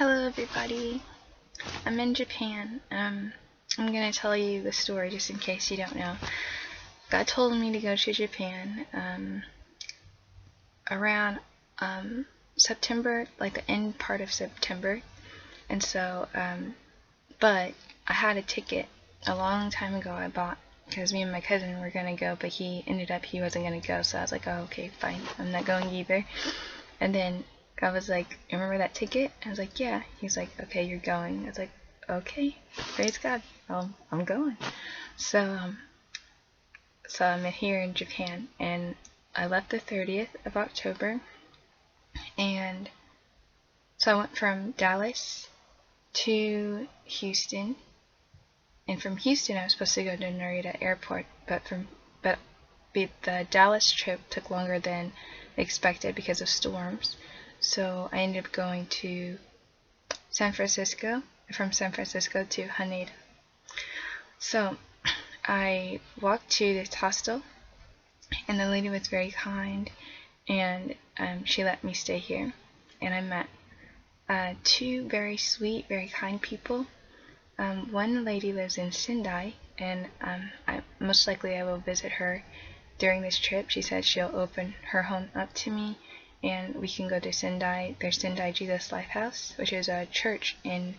Hello everybody, I'm in Japan. I'm gonna tell you the story just in case you don't know. God told me to go to Japan around September, like the end part of September, and so but I had a ticket a long time ago I bought because me and my cousin were gonna go, but he wasn't gonna go, so I was like, oh okay, fine, I'm not going either. And then God was like, remember that ticket? I was like, yeah. He's like, okay, you're going. I was like, okay, praise God, I'm going. So I'm here in Japan, and I left the 30th of October, and so I went from Dallas to Houston, and from Houston I was supposed to go to Narita Airport, but the Dallas trip took longer than expected because of storms. So I ended up going to San Francisco, from San Francisco to Haneda. So I walked to this hostel, and the lady was very kind, and she let me stay here. And I met two very sweet, very kind people. One lady lives in Sendai, and most likely I will visit her during this trip. She said she'll open her home up to me, and we can go to Sendai. There's Sendai Jesus Lifehouse, which is a church in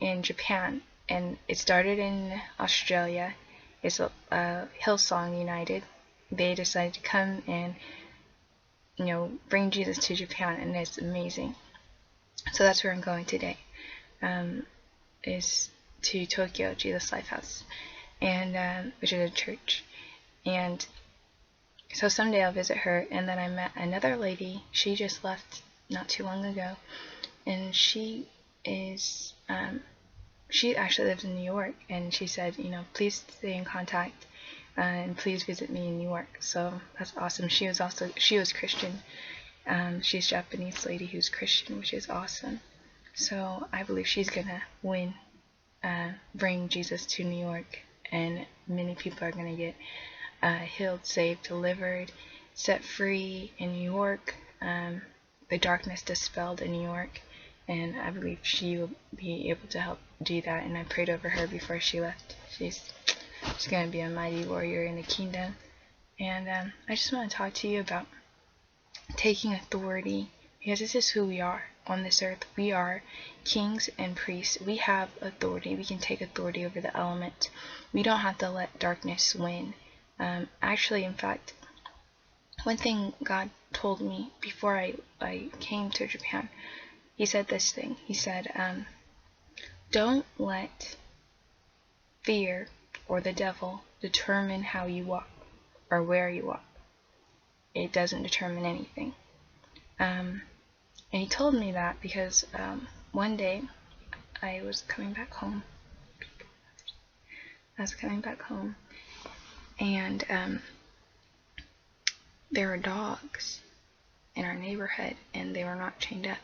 Japan, and it started in Australia. It's Hillsong United. They decided to come and bring Jesus to Japan, and it's amazing. So that's where I'm going today. Is to Tokyo Jesus Lifehouse, and which is a church. And so someday I'll visit her. And then I met another lady. She just left not too long ago, and she actually lives in New York, and she said, please stay in contact, and please visit me in New York. So that's awesome. She was Christian. She's a Japanese lady who's Christian, which is awesome. So I believe she's gonna bring Jesus to New York, and many people are gonna get healed, saved, delivered, set free in New York. The darkness dispelled in New York, and I believe she will be able to help do that. And I prayed over her before she left. She's gonna be a mighty warrior in the kingdom. And I just want to talk to you about taking authority, because this is who we are on this earth. We are kings and priests. We have authority. We can take authority over the element. We don't have to let darkness win. Actually, in fact, one thing God told me before I came to Japan, he said this thing. He said, don't let fear or the devil determine how you walk or where you walk. It doesn't determine anything. And he told me that because one day I was coming back home. And there were dogs in our neighborhood, and they were not chained up.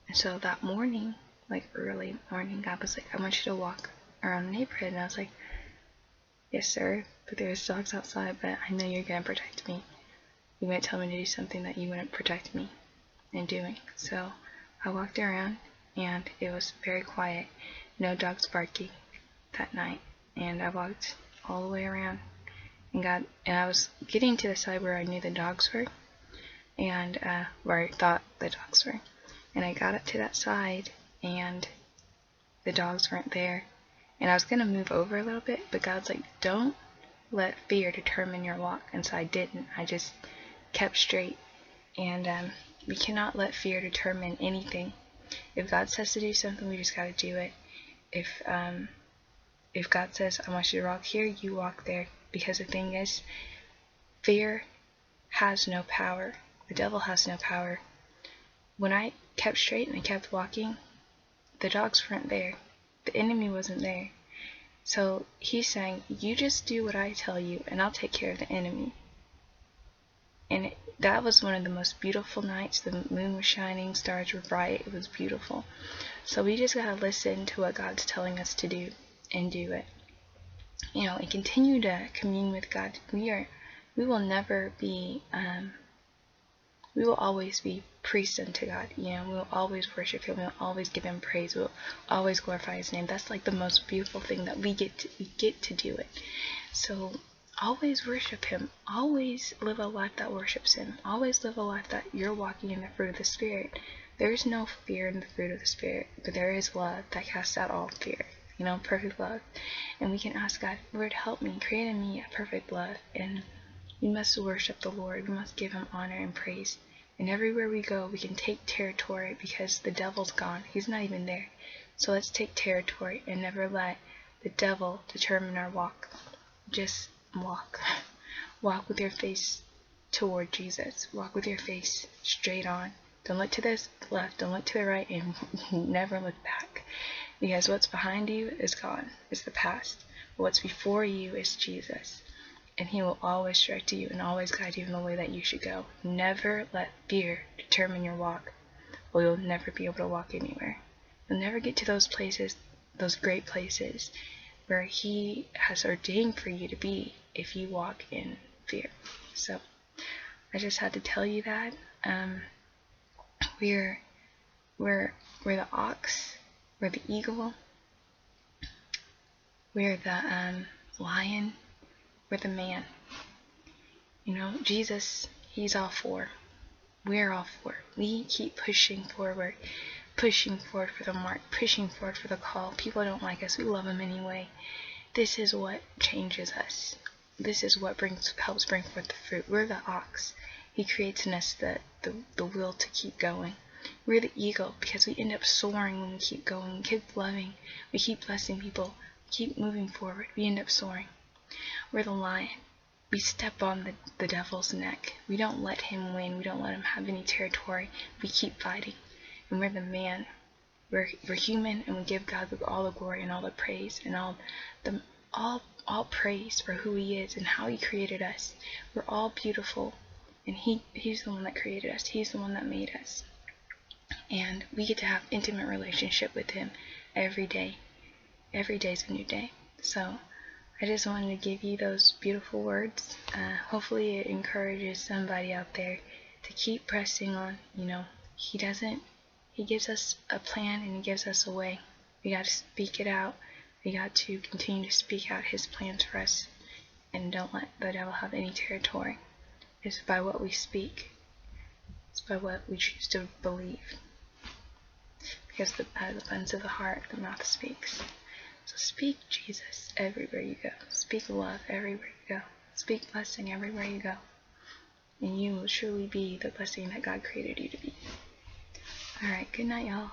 And so that morning, like early morning, God was like, I want you to walk around the neighborhood. And I was like, yes, sir, but there's dogs outside, but I know you're going to protect me. You might tell me to do something that you wouldn't protect me in doing. So I walked around, and it was very quiet. No dogs barking that night. And I walked all the way around, and I was getting to the side where I knew the dogs were, and where I thought the dogs were. And I got up to that side, and the dogs weren't there. And I was going to move over a little bit, but God's like, don't let fear determine your walk. And so I didn't. I just kept straight. And we cannot let fear determine anything. If God says to do something, we just got to do it. If God says, I want you to walk here, you walk there. Because the thing is, fear has no power. The devil has no power. When I kept straight and I kept walking, the dogs weren't there. The enemy wasn't there. So he's saying, you just do what I tell you, and I'll take care of the enemy. And that was one of the most beautiful nights. The moon was shining, stars were bright. It was beautiful. So we just gotta listen to what God's telling us to do and do it. And continue to commune with God. We will never be we will always be priests unto God. We will always worship Him. We will always give Him praise. We will always glorify His name. That's like the most beautiful thing that we get to do it. So always worship Him. Always live a life that worships Him. Always live a life that you're walking in the fruit of the Spirit. There is no fear in the fruit of the Spirit, but there is love that casts out all fear. Perfect love. And we can ask God, Lord, help me, create in me a perfect love. And we must worship the Lord. We must give Him honor and praise. And everywhere we go, we can take territory because the devil's gone. He's not even there. So let's take territory and never let the devil determine our walk. Just walk. Walk with your face toward Jesus. Walk with your face straight on. Don't look to the left. Don't look to the right. And never look back. Because what's behind you is gone. It's the past. But what's before you is Jesus. And He will always direct you and always guide you in the way that you should go. Never let fear determine your walk, or you'll never be able to walk anywhere. You'll never get to those places, those great places, where He has ordained for you to be if you walk in fear. So, I just had to tell you that. We're the ox, we're the eagle, we're the lion, we're the man. Jesus, He's all four. We're all four. We keep pushing forward for the mark, pushing forward for the call. People don't like us. We love Him anyway. This is what changes us. This is what helps bring forth the fruit. We're the ox. He creates in us the will to keep going. We're the eagle because we end up soaring when we keep going. We keep loving. We keep blessing people. Keep moving forward. We end up soaring. We're the lion. We step on the devil's neck. We don't let him win. We don't let him have any territory. We keep fighting. And we're the man. We're human, and we give God all the glory and all the praise and all praise for who He is and how He created us. We're all beautiful, and He's the one that created us. He's the one that made us. And we get to have intimate relationship with Him every day. Every day is a new day. So I just wanted to give you those beautiful words. Hopefully it encourages somebody out there to keep pressing on. He gives us a plan and He gives us a way. We got to speak it out. We got to continue to speak out His plans for us. And don't let the devil have any territory. It's by what we speak. It's by what we choose to believe. Because out of the abundance of the heart, the mouth speaks. So speak Jesus everywhere you go. Speak love everywhere you go. Speak blessing everywhere you go. And you will surely be the blessing that God created you to be. Alright, good night, y'all.